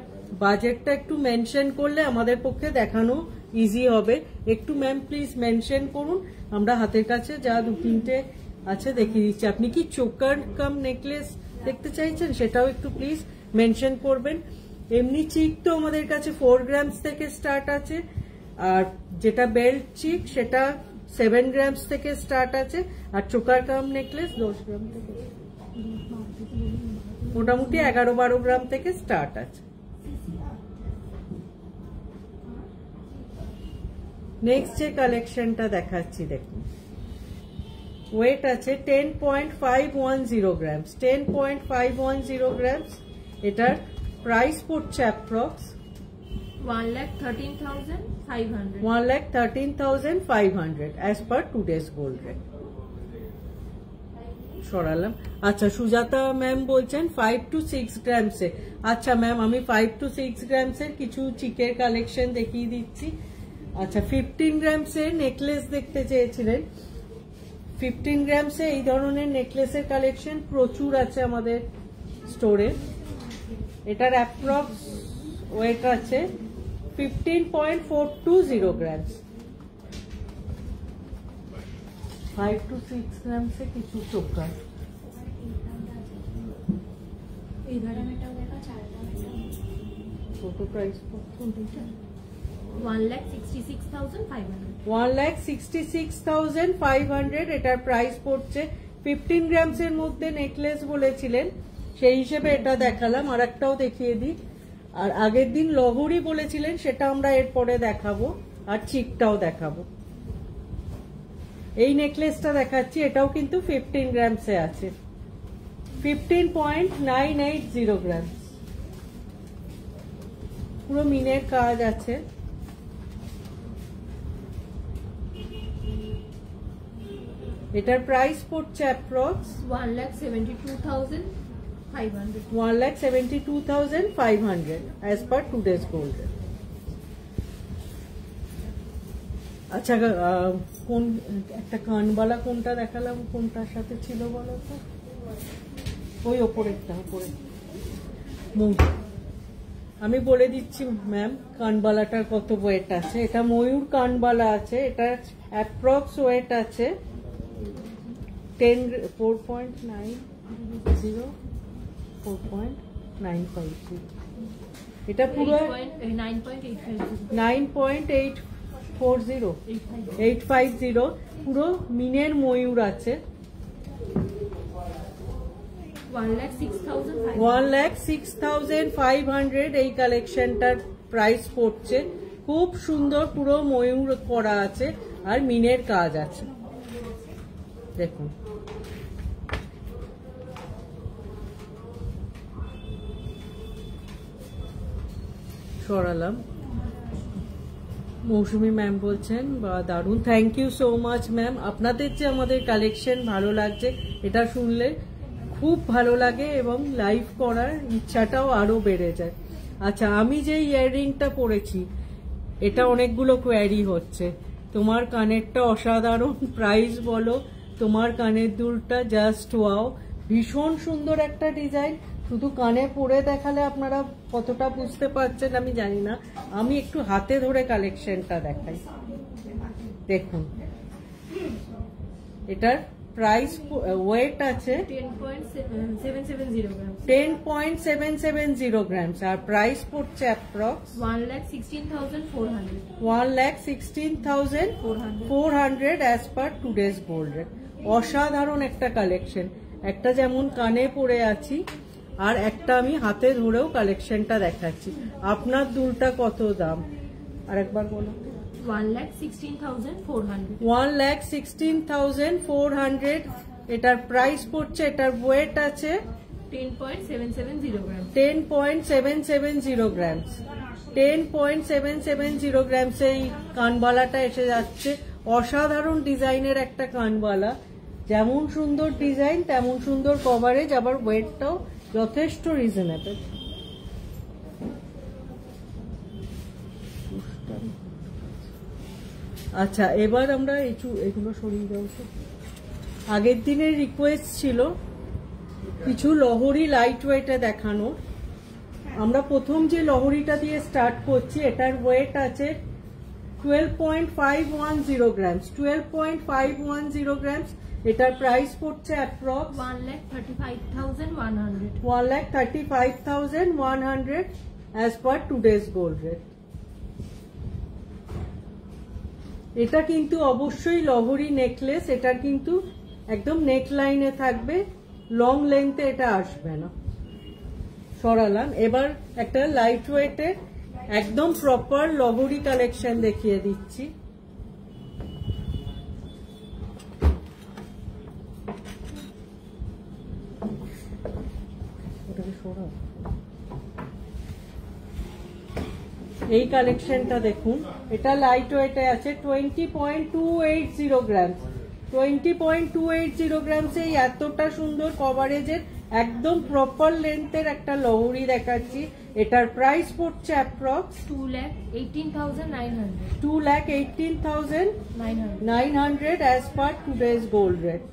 বাজেটটা একটু মেনশন করলে আমাদের পক্ষে দেখানো ইজি হবে। একটু ম্যাম প্লিজ মেনশন করুন, আমরা হাতের কাছে যা দু তিনটে আছে দেখিয়ে দিচ্ছি। আপনি কি চোকার কাম নেকলেস দেখতে চাইছেন সেটাও একটু প্লিজ মেনশন করবেন। এমনি চিক তো আমাদের কাছে 4 গ্রামস থেকে স্টার্ট আছে, আর যেটা বেল্ট চিক সেটা 7 গ্রামস থেকে স্টার্ট আছে, আর চোকার কাম নেকলেস 10 গ্রাম থেকে, মোটামুটি 11-12 গ্রাম থেকে স্টার্ট আছে। নেক্সট যে কালেকশনটা দেখাচ্ছি দেখুন, ওয়েট আছে 10.510 গ্রামস। 10.510 গ্রামস। এটার প্রাইস পড়ছে approx 1,13,500। 1,13,500 as per today's gold rate. সরালাম। আচ্ছা, সুজাতা ম্যাম বলছেন 5 to 6 গ্রামসে। আচ্ছা ম্যাম, আমি 5 to 6 গ্রামসের কিছু চিকের কালেকশন দেখিয়ে দিচ্ছি। আচ্ছা, 15 গ্রামসের নেকলেস দেখতে চেয়েছিলেন। 15 গ্রামসে এই ধরনের নেকলেসের কালেকশন প্রচুর আছে আমাদের স্টোরে। এটার অ্যাপ্রক্স ওয়েট আছে 15.420 গ্রামস। 5 to 6 গ্রামসে কিছু চোকার। এই ধরনেরটাও দেখা, চারটা কত প্রাইস পড়ছে? 1,66,500। 1,66,500 এটার প্রাইস পড়ছে। 15 গ্রামসের মধ্যে নেকলেস বলেছিলেন, সেই হিসেবে এটা দেখালাম। আর একটাও দেখিয়ে দিই। আর আগের দিন লহরি বলেছিলেন, সেটা আমরা এরপরে দেখাবো, আর চিকটাও দেখাবো। এই নেকলেসটা দেখাচ্ছি, এটাও কিন্তু 15 গ্রামসে আছে। 15.980 গ্রাম। পুরো মিনের কাজ আছে। এটার প্রাইস পড়ছে approx 1,72,500। 1,72,500 as per today's gold. আচ্ছা, কোন একটা কানবালা কোনটা দেখালাম, কোনটার সাথে ছিল বলো তো? ওই ওপরেরটা, ওপরে আমি বলে দিচ্ছি ম্যাম কানবালাটার কত ওয়েট আছে। এটা ময়ূর কানবালা আছে। এটা অ্যাপ্রক্স ওয়েট আছে 4.950 4.950। এটা পুরো 9.850 পুরো মিনের ময়ূর আছে। 1,06,500 এই কালেকশনটার প্রাইস পড়ছে। খুব সুন্দর, পুরো ময়ূর করা আছে আর মিনের কাজ আছে। দেখুন, সরালাম। মৌসুমী ম্যাম বলছেন বা দারুণ, thank you so much ma'am. আপনাদের যে আমাদের কালেকশন ভালো লাগছে এটা শুনলে খুব ভালো লাগে এবং লাইভ করার ইচ্ছাটাও আরো বেড়ে যায়। আচ্ছা, আমি যে ইয়াররিংটা পরেছি এটা অনেকগুলো কোয়ারি হচ্ছে, তোমার কানেরটা অসাধারণ, প্রাইস বলো, তোমার কানের দুলটা জাস্ট ওয়াও, ভীষণ সুন্দর একটা ডিজাইন। শুধু কানে পরে দেখালে আপনারা কতটা বুঝতে পারছেন আমি জানি না, আমি একটু হাতে ধরে কালেকশনটা দেখাই। দেখুন, এটার প্রাইস ওয়েট আছে 10.770 গ্রামস আর প্রাইস পড়ছে approx 1,16,400 as per today's gold rate. অসাধারণ একটা কালেকশন, একটা যেমন কানে পরে আছি আর একটা আমি হাতে ধরেও কালেকশনটা দেখাচ্ছি। আপনার দুলটা কত দাম আরেকবার বলো? 1,16,400 এটার প্রাইস পড়ছে। এটার ওয়েট আছে 10.770 গ্রামস। 10.770 গ্রামস এই কানবালাটা এসে যাচ্ছে। অসাধারণ ডিজাইনের একটা কানবালা, যেমন সুন্দর ডিজাইন তেমন সুন্দর কভারেজ, আবার ওয়েটটাও যথেষ্ট রিজনেবল। আচ্ছা, এবার আমরা এগুলো সরিয়ে দেবো। আগের দিনের রিকোয়েস্ট ছিল কিছু লহরি লাইট ওয়েটে দেখানো। আমরা প্রথম যে লহরিটা দিয়ে স্টার্ট করছি, এটার ওয়েট আছে 12.510 গ্রামস। 12.510 গ্রামস। এটার প্রাইস পড়ছে approx 1,35,100 as per today's gold rate. এটা কিন্তু অবশ্যই লহরি নেকলেস, এটা কিন্তু একদম নেক লাইনে থাকবে, লং লেন্থে এটা আসবে না। সরালাম। এবার একটা লাইট ওয়েটের একদম প্রপার লহরি কালেকশন দেখিয়ে দিচ্ছি। এই কালেকশনটা দেখুন, এটা লাইট ওয়েটে আছে 20.280 গ্রামস। 20.280 গ্রামস এই এতটা সুন্দর কভারেজের একদম প্রপার লেন্থের একটা লহরি দেখাচ্ছি। এটার প্রাইস পড়ছে approx 2,18,900 as per today's gold rate.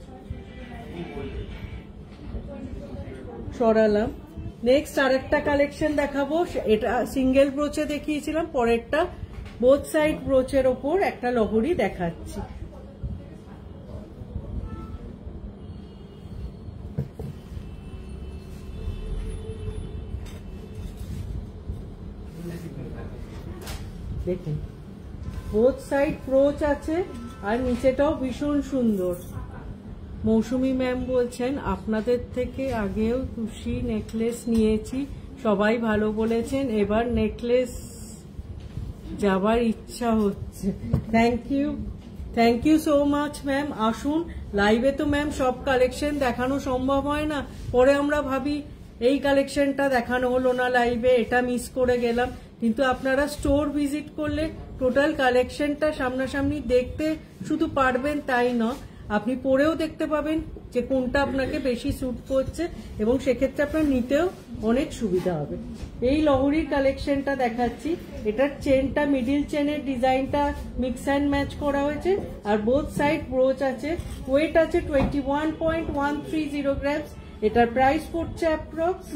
সরালাম। নেক্সট আরেকটা কালেকশন দেখাবো, এটা সিঙ্গেল ব্রোচে দেখিয়েছিলাম, পরেরটা বোথ সাইড ব্রোচের ওপর একটা লহরি দেখাচ্ছি। দেখুন, বোথ সাইড ব্রোচ আছে আর নিচেটাও ভীষণ সুন্দর। মৌসুমী ম্যাম বলছেন আপনাদের থেকে আগেও তুষি নেকলেস নিয়েছি, সবাই ভালো বলেছেন, এবার নেকলেস যাবার ইচ্ছা হচ্ছে। Thank you so much ma'am. আসুন লাইভে, তো ম্যাম সব কালেকশন দেখানো সম্ভব হয় না, পরে আমরা ভাবি এই কালেকশনটা দেখানো হলো না লাইভে, এটা মিস করে গেলাম, কিন্তু আপনারা স্টোর ভিজিট করলে টোটাল কালেকশনটা সামনাসামনি দেখতে শুধু পারবেন তাই না, আপনি পরেও দেখতে পাবেন যে কোনটা আপনাকে বেশি স্যুট করছে এবং সেক্ষেত্রে আপনার নিতেও অনেক সুবিধা হবে। এই লহরির কালেকশনটা দেখাচ্ছি, এটার চেনটা মিডিল চেনের ডিজাইনটা মিক্স অ্যান্ড ম্যাচ করা হয়েছে আর বোথ সাইড ব্রোচ আছে। ওয়েট আছে 21.130 গ্রামস। এটার প্রাইস পড়ছে approx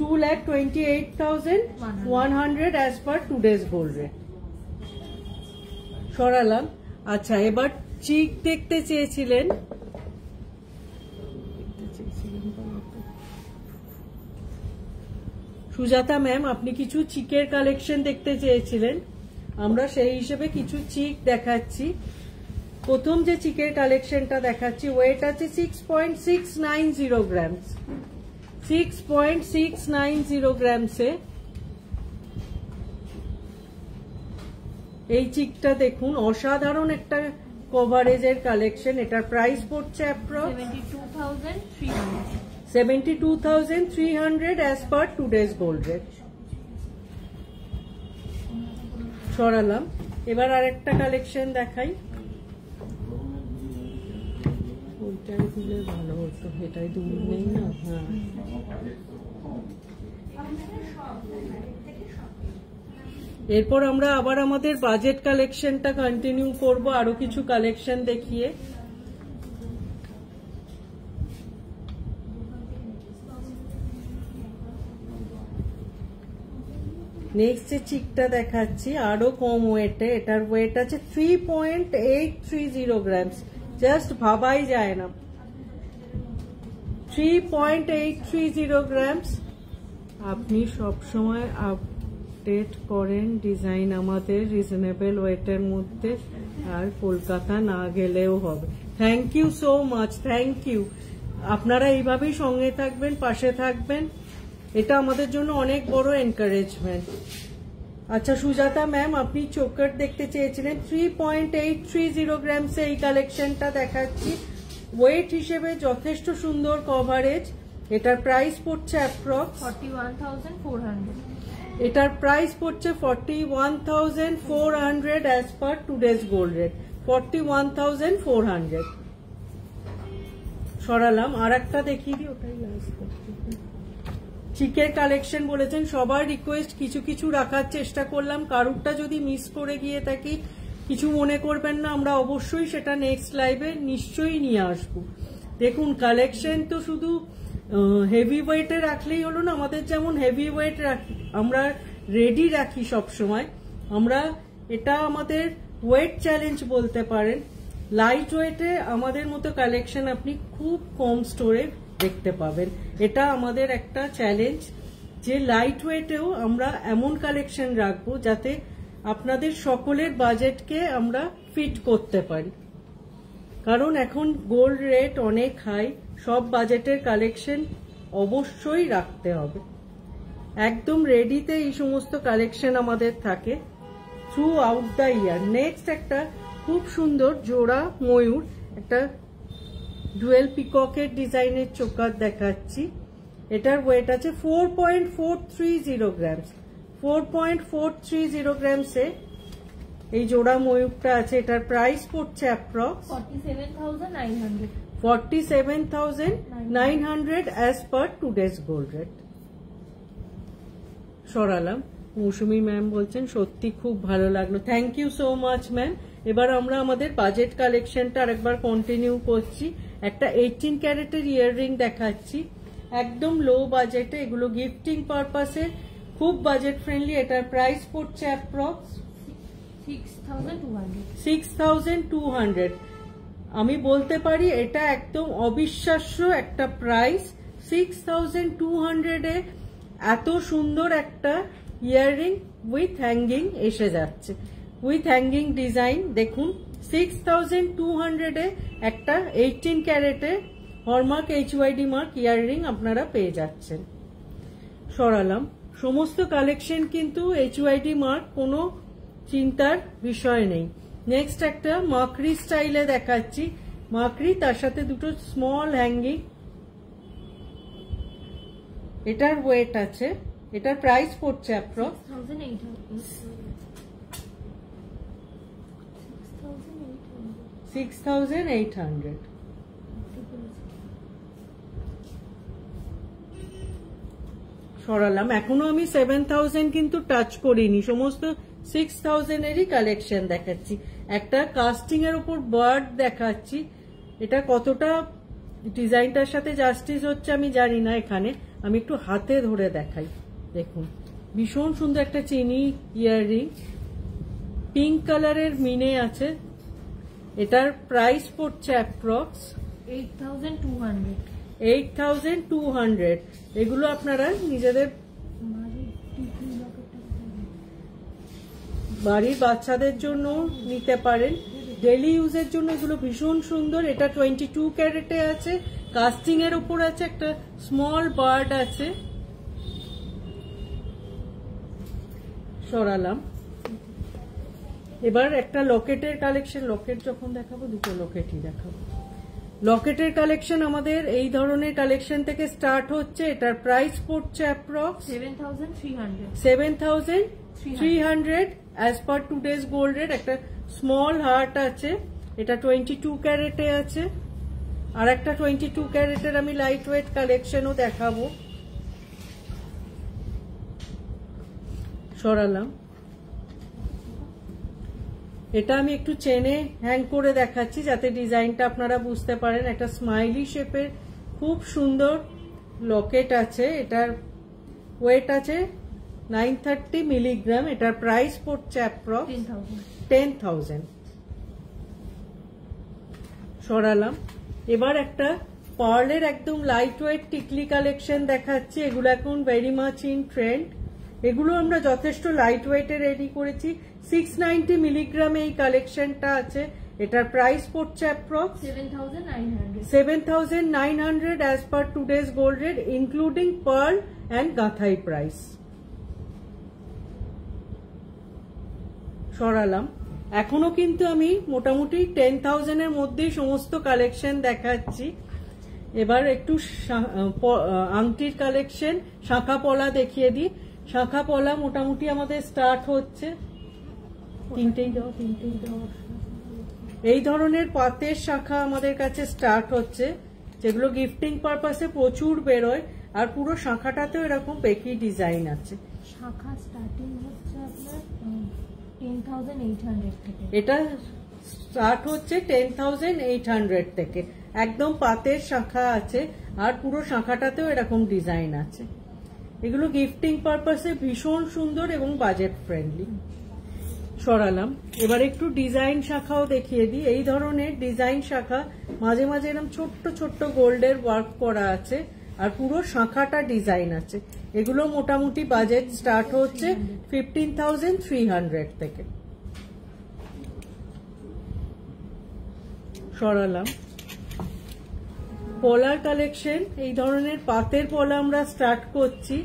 2,28,100 as per today's gold rate. সরালাম। আচ্ছা, এবার চিক দেখতে চেয়েছিলেন, সুজাতা ম্যাম আপনি কিছু চিকের কালেকশন দেখতে চেয়েছিলেন, আমরা সেই হিসেবে কিছু চিক দেখাচ্ছি। প্রথম যে চিকের কালেকশনটা দেখাচ্ছি, ওয়েট আছে 6.690 গ্রামস। 6.690 গ্রামসে এই চিকটা দেখুন, অসাধারণ একটা কভারেজের কালেকশন। এটার প্রাইস পড়ছে approx 72,300 as per today's gold rate. সরালাম। এবার আরেকটা কালেকশন দেখাই, ওইটাই দিলে ভালো তো এটাই দূর নেই না। হ্যাঁ, এরপর আমরা আবার আমাদের বাজেট কালেকশনটা কন্টিনিউ করব আরো কিছু কালেকশন দেখিয়ে। নেক্সট যে চিকটা দেখাচ্ছি আরো কম ওয়েটে, এটার ওয়েট আছে 3.830 গ্রামস। জাস্ট ভাবাই যায় না, 3.830 গ্রামস। আপনি সবসময় আপডেট করেন ডিজাইন আমাদের রিজনেবল ওয়েটের মধ্যে, আর কলকাতা না গেলেও হবে। Thank you so much, thank you. আপনারা এইভাবেই সঙ্গে থাকবেন, পাশে থাকবেন, এটা আমাদের জন্য অনেক বড় এনকারেজমেন্ট। আচ্ছা সুজাতা ম্যাম, আপনি চোকার দেখতে চেয়েছিলেন, 3.830 গ্রামস এই কালেকশনটা দেখাচ্ছি। ওয়েট হিসেবে যথেষ্ট সুন্দর কভারেজ। এটার প্রাইস পড়ছে অ্যাপ্রক্স 41,400। এটার প্রাইস পড়ছে 41,400 as per today's gold rate, 41,400। সরালাম, আর একটা দেখিয়ে দিই, ওটাই লাস্ট। চিকের কালেকশন বলেছেন, সবার রিকোয়েস্ট কিছু কিছু রাখার চেষ্টা করলাম, কারুরটা যদি মিস করে গিয়ে থাকি কিছু মনে করবেন না, আমরা অবশ্যই সেটা নেক্সট লাইভে নিশ্চয়ই নিয়ে আসবো। দেখুন কালেকশন তো শুধু হেভি ওয়েটে রাখলেই হলো না, আমাদের যেমন হেভি ওয়েট রাখি আমরা রেডি রাখি সব সময়, আমরা এটা আমাদের ওয়েট চ্যালেঞ্জ বলতে পারেন। লাইট ওয়েটে আমাদের মতো কালেকশন আপনি খুব কম স্টোরে দেখতে পাবেন, এটা আমাদের একটা চ্যালেঞ্জ যে লাইট ওয়েটেও আমরা এমন কালেকশন রাখবো যাতে আপনাদের সকলের বাজেটকে আমরা ফিট করতে পারি। কারণ এখন গোল্ড রেট অনেক হাই, সব বাজেটের কালেকশন অবশ্যই রাখতে হবে। একদম রেডিতে এই সমস্ত কালেকশন আমাদের থাকে through out the year. Next একটা খুব সুন্দর জোড়া ময়ূর, একটা ডুয়েল পিককের ডিজাইনের চোকার দেখাচ্ছি। এটার ওয়েট আছে 4.430 গ্রামস। 4.430 গ্রামসে এই জোড়া ময়ূরটা আছে। এটার প্রাইস পড়ছে approx 47,900। 47,900 as per today's gold rate. সরালাম। মৌসুমী ম্যাম বলছেন সত্যি খুব ভালো লাগলো, thank you so much ma'am. এবার আমরা আমাদের বাজেট কালেকশনটা আরেকবার কন্টিনিউ করছি। একটা 18 ক্যারেটের ইয়াররিং দেখাচ্ছি, একদম লো বাজেটে, এগুলো গিফটিং পারপাসে, খুব বাজেট ফ্রেন্ডলি। এটার প্রাইস পড়ছে অ্যাপ্রক্স 6,200। আমি বলতে পারি এটা একদম অবিশ্বাস্য একটা প্রাইস। 6,200 এ এত সুন্দর একটা ইয়াররিং উইথ হ্যাঙ্গিং এসে যাচ্ছে, উইথ হ্যাঙ্গিং ডিজাইন। দেখুন 6,200 এ একটা 18 ক্যারেটে হলমার্ক HYD মার্ক ইয়াররিং আপনারা পেয়ে যাচ্ছেন। সরালাম। সমস্ত কালেকশন কিন্তু HYD মার্ক, কোনো চিন্তার বিষয় নেই। নেক্সট একটা মাকড়ি স্টাইলে দেখাচ্ছি, মাকড়ি তার সাথে দুটো স্মল হ্যাঙ্গিং। এটার ওয়েট আছে, এটার প্রাইস পড়ছে অ্যাপ্রক্স 6,800। সরালাম। এখনো আমি 7,000 কিন্তু টাচ করিনি, সমস্ত 6,000-এরই কালেকশন দেখাচ্ছি। একটা কাস্টিং এর উপর বার্ড দেখাচ্ছি, এটা কতটা ডিজাইনটার সাথে জাস্টিস হচ্ছে আমি জানি না, এখানে আমি একটু হাতে ধরে দেখাই। দেখুন ভীষণ সুন্দর একটা চিনি ইয়াররিং, পিঙ্ক কালারের মিনে আছে। এটার প্রাইস পড়ছে অ্যাপ্রক্স 8,200। এগুলো আপনারা নিজেদের বাড়ির বাচ্চাদের জন্য নিতে পারেন, ডেলি ইউজের জন্য এগুলো ভীষণ সুন্দর। এটা 22 ক্যারেটে আছে, কাস্টিং এর উপর আছে, একটা স্মল বার্ড আছে। সরালাম। এবার একটা লকেটের কালেকশন, লকেট যখন দেখাবো দুটো লকেটই দেখাবো। লকেটের কালেকশন আমাদের এই ধরনের কালেকশন থেকে স্টার্ট হচ্ছে। এটার প্রাইস পড়ছে approx 7,300 as per today's gold rate. একটা স্মল হার্ট আছে, এটা 22 ক্যারেটে আছে। আর একটা 22 ক্যারেটের আমি লাইট ওয়েট কালেকশনও দেখাবো। সরালাম। এটা আমি একটু চেনে হ্যাং করে দেখাচ্ছি যাতে ডিজাইনটা আপনারা বুঝতে পারেন। একটা স্মাইলি শেপের খুব সুন্দর লকেট আছে। এটার ওয়েট আছে 930 মিলিগ্রাম। এটার প্রাইস পড়ছে অ্যাপ্রক্স 10,000। সরালাম। এবার একটা পার্লের একদম লাইট ওয়েট টিকলি কালেকশন দেখাচ্ছি। এগুলো এখন ভেরি মাচ ইন ট্রেন্ড। এগুলো আমরা যথেষ্ট লাইট ওয়েটে রেডি করেছি। 690 মিলিগ্রামে এই কালেকশনটা আছে। এটার প্রাইস পড়ছে approx 7,900 as per today's gold rate including pearl and গাঁথাই প্রাইস। সরালাম। এখনো কিন্তু আমি মোটামুটি 10,000 এর মধ্যেই সমস্ত কালেকশন দেখাচ্ছি। এবার একটু আংটির কালেকশন, শাঁখা পলা দেখিয়ে দিই। শাঁখা পলা মোটামুটি আমাদের স্টার্ট হচ্ছে এই ধরনের পাতের শাঁখা আমাদের কাছে স্টার্ট হচ্ছে, যেগুলো গিফটিং পারপাসে প্রচুর বেরোয়। আর পুরো শাঁখাটাতেও এরকম বেকি ডিজাইন আছে। শাঁখা স্টার্টিং হচ্ছে আপনার 10,800 থেকে। এটা স্টার্ট হচ্ছে 10,800 থেকে। একদম পাতের শাঁখা আছে আর পুরো শাঁখাটাতেও এরকম ডিজাইন আছে। এগুলো গিফটিং পারপাসে ভীষণ সুন্দর এবং বাজেট ফ্রেন্ডলি। সরালাম। এবার একটু ডিজাইন শাখাও দেখিয়ে দিই। এই ধরনের ডিজাইন শাখা মাঝে মাঝে এরকম ছোট্ট ছোট্ট গোল্ডের ওয়ার্ক করা আছে আর পুরো শাখাটা ডিজাইন আছে। এগুলো মোটামুটি বাজেট স্টার্ট হচ্ছে 15,300 থেকে। সরালাম। পলার কালেকশন, এই ধরনের পাতের পলা আমরা স্টার্ট করছি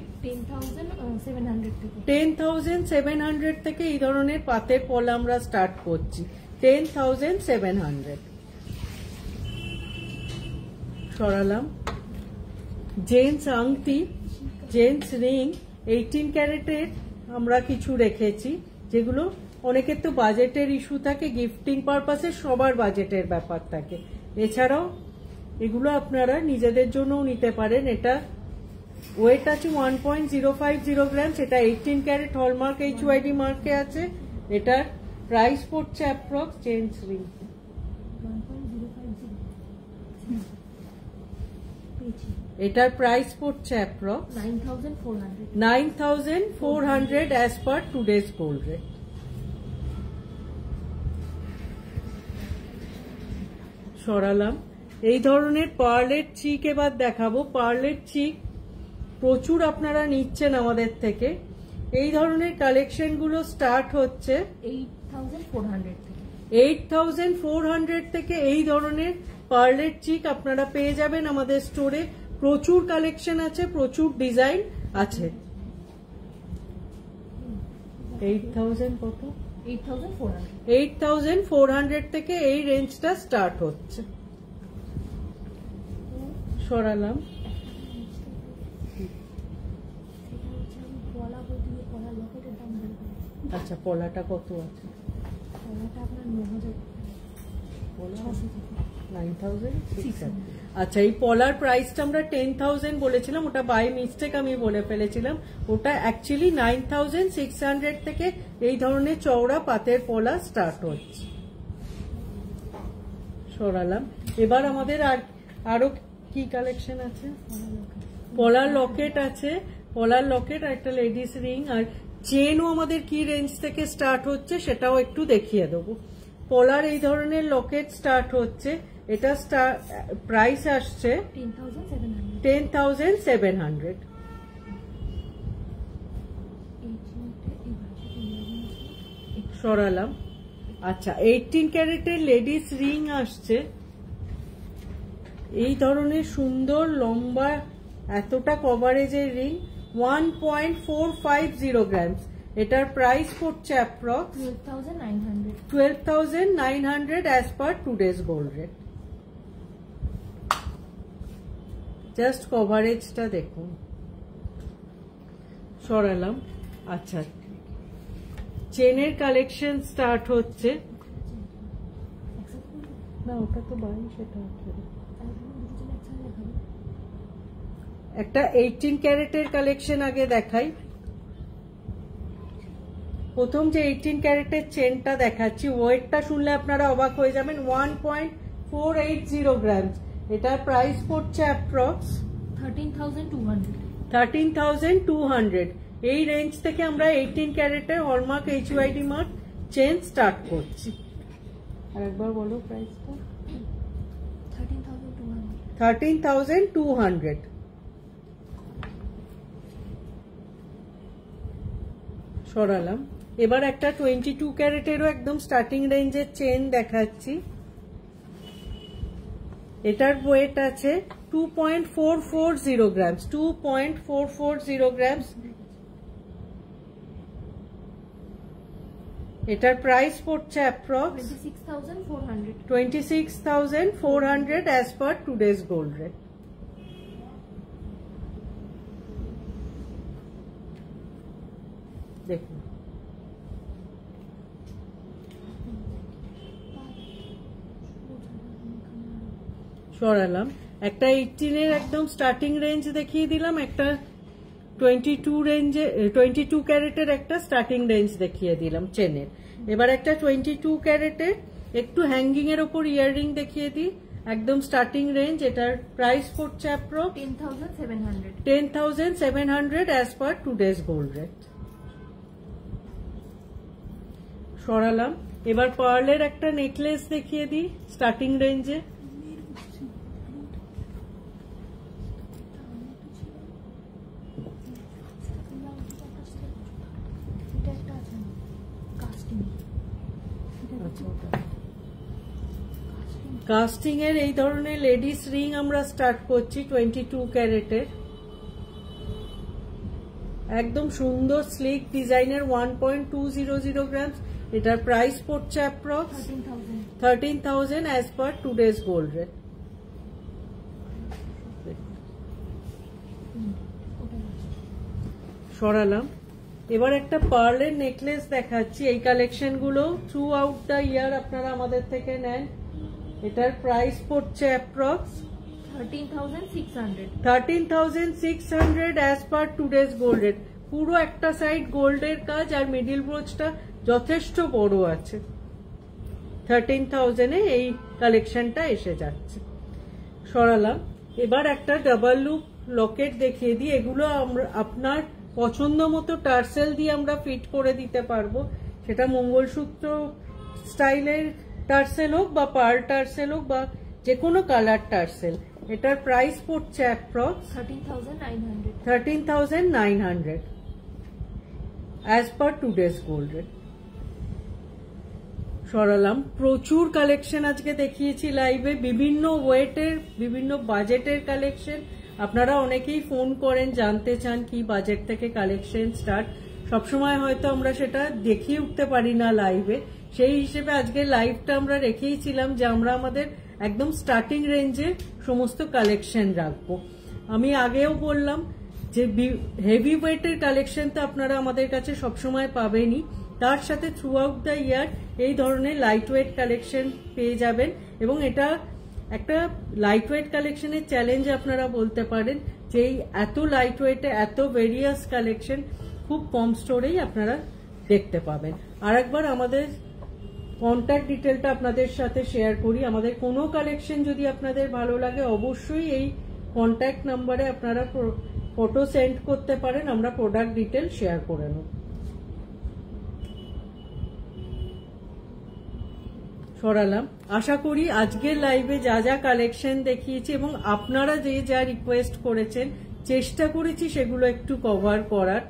10,700 থেকে। এই ধরনের পাতের পলা আমরা স্টার্ট করছি 10,700। সরালাম। জেন্টস আংটি, জেন্টস রিং 18 ক্যারেটের আমরা কিছু রেখেছি, যেগুলো অনেকের তো বাজেটের ইস্যু থাকে, গিফটিং পারপাসে সবার বাজেটের ব্যাপার থাকে। এছাড়াও এগুলো আপনারা নিজেদের জন্যও নিতে পারেন। এটা ওয়েট আছে 1.050 গ্রাম। এটা 18 ক্যারেট হলমার্ক HYD মার্কে আছে। এটার প্রাইস পড়ছে অ্যাপ্রক্স জেন্টস রিং এটার প্রাইস পড়ছে approx 9,400 as per today's gold rate. সরালাম। এই ধরনের পার্লের চিক এবার দেখাবো। পার্লের চিক প্রচুর আপনারা নিচ্ছেন আমাদের থেকে। এই ধরনের কালেকশন গুলো স্টার্ট হচ্ছে 8,400 থেকে। এই ধরনের পার্লের চিক আপনারা পেয়ে যাবেন আমাদের স্টোরে। প্রচুর কালেকশন আছে, প্রচুর ডিজাইন আছে। 8,000 কত? 8,400 থেকে এই রেঞ্জটা স্টার্ট হচ্ছে। সরালাম। আচ্ছা, পলাটা কত আছে? 9,600। আচ্ছা, এই পলার প্রাইসটা আমরা 10,000 বলেছিলাম, ওটা বাই মিস্টেক আমি বলে ফেলেছিলাম। ওটা অ্যাকচুয়ালি 9,600 থেকে এই ধরনের চওড়া পাতের পলা স্টার্ট হচ্ছে। সরালাম। এবার আমাদের আরো কি কালেকশন আছে? পলার লকেট আছে। পলার লকেট আর একটা লেডিস রিং আর চেনও আমাদের কি রেঞ্জ থেকে স্টার্ট হচ্ছে সেটাও একটু দেখিয়ে দেবো। পলার এই ধরনের লকেট স্টার্ট হচ্ছে। এটা প্রাইস আসছে 10,700। সরালাম। আচ্ছা, 18 ক্যারেটের লেডিস রিং আসছে। এই ধরনের সুন্দর লম্বা এতটা কভারেজের রিং 1.450 গ্রামস। এটার প্রাইস পড়ছে approx 12,900 as per today's gold rate. Just কভারেজটা দেখুন। সরালাম। আচ্ছা, চেনের কালেকশন স্টার্ট হচ্ছে না, ওটা তো বাই, সেটা একটা 18 ক্যারেটের কালেকশন আগে দেখাই। প্রথম যে 18 ক্যারেটের চেনটা দেখাচ্ছি, ওয়েটটা শুনলে আপনারা অবাক হয়ে যাবেন, 1.480 গ্রাম। এটার প্রাইস পড়ছে অ্যাপ্রক্স 13,200। এই রেঞ্জ থেকে আমরা 18 ক্যারেটের hallmark HUID mark chain start করছি। আরেকবার বলো প্রাইসটা। 13,200। সরালাম। এবার একটা 22 ক্যারেটেরও একদম স্টার্টিং রেঞ্জের চেন দেখাচ্ছি। এটার ওয়েট আছে 2.440 গ্রাম। 2.440 গ্রাম। এটার প্রাইস পড়ছে approx 26,400 as per today's gold rate. দেখুন সরালাম। একটা 18 একদম স্টার্টিং রেঞ্জ দেখিয়ে দিলাম, একটা 22 ক্যারেটের একটা স্টার্টিং রেঞ্জ দেখিয়ে দিলাম চেনের। এবার একটা 22 ক্যারেটের একটু হ্যাঙ্গিং এর ওপর ইয়াররিং দেখিয়ে দিই, একদম স্টার্টিং রেঞ্জ। এটার প্রাইস পড়ছে approx 10,700 as per today's gold rate. সরালাম। এবার পার্লের একটা নেকলেস দেখিয়ে দিই স্টার্টিং রেঞ্জে। কাস্টিং এর এই ধরনের লেডিস রিং আমরা স্টার্ট করছি 22 ক্যারেটের, একদম সুন্দর স্লিক ডিজাইনের 1.200 গ্রাম। এটার প্রাইস পড়ছে approx 13,000 as per today's gold rate. সরালাম। এবার একটা পার্লের নেকলেস দেখাচ্ছি। এই কালেকশন গুলো থ্রু আউট দ্য ইয়ার আপনারা আমাদের থেকে নেন। এটার প্রাইস পড়ছে approx 13,600 as per today's gold rate. পুরো একটা সাইড গোল্ডের কাজ আর মিডিল ব্রোচটা যথেষ্ট বড় আছে। 13,000 এই কালেকশনটা এসে যাচ্ছে। সরালাম। এবার একটা ডাবল লুপ লকেট দেখিয়ে দিই। এগুলো আমরা আপনার পছন্দ মতো টার্সেল দিয়ে আমরা ফিট করে দিতে পারবো, সেটা মঙ্গলসূত্র স্টাইলের টার্সেল হোক বা পার্ল টার্সেল হোক বা যে কোনো কালার টার্সেল। এটার প্রাইস পড়ছে approx 13,900 as per today's gold rate. সরালাম। প্রচুর কালেকশন আজকে দেখিয়েছি লাইভে, বিভিন্ন ওয়েটের বিভিন্ন বাজেটের কালেকশন। আপনারা অনেকেই ফোন করেন, জানতে চান কি বাজেট থেকে কালেকশন স্টার্ট। সবসময় হয়তো আমরা সেটা দেখিয়ে উঠতে পারি না লাইভে, সেই হিসেবে আজকে লাইভটা আমরা রেখেইছিলাম যে আমরা আমাদের একদম স্টার্টিং রেঞ্জে সমস্ত কালেকশন রাখবো। আমি আগেও বললাম যে হেভি ওয়েটের কালেকশন তো আপনারা আমাদের কাছে সবসময় পাবেনই, তার সাথে থ্রু আউট দ্য ইয়ার এই ধরনের লাইট ওয়েট কালেকশন পেয়ে যাবেন। এবং এটা একটা লাইট ওয়েট কালেকশনের চ্যালেঞ্জ আপনারা বলতে পারেন যে এত লাইট ওয়েটে এত ভেরিয়াস কালেকশন খুব কম স্টোরেই আপনারা দেখতে পাবেন। আরেকবার আমাদের কন্ট্যাক্ট ডিটেলটা আপনাদের সাথে শেয়ার করি। আমাদের কোনো কালেকশন যদি আপনাদের ভালো লাগে অবশ্যই এই কন্ট্যাক্ট নাম্বারে আপনারা ফটো সেন্ড করতে পারেন, আমরা প্রোডাক্ট ডিটেল শেয়ার করে নেব। সরালাম। আশা করি আজকের লাইভে যা যা কালেকশন দেখিয়েছি এবং আপনারা যে যা রিকোয়েস্ট করেছেন চেষ্টা করেছি সেগুলো একটু কভার করার।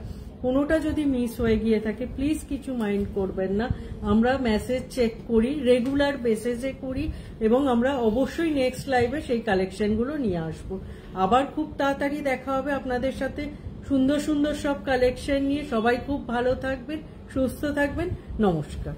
কোনোটা যদি মিস হয়ে গিয়ে থাকে প্লিজ কিছু মাইন্ড করবেন না। আমরা মেসেজ চেক করি, রেগুলার বেসিসে করি এবং আমরা অবশ্যই নেক্সট লাইভে সেই কালেকশনগুলো নিয়ে আসবো। আবার খুব তাড়াতাড়ি দেখা হবে আপনাদের সাথে সুন্দর সুন্দর সব কালেকশন নিয়ে। সবাই খুব ভালো থাকবেন, সুস্থ থাকবেন। নমস্কার।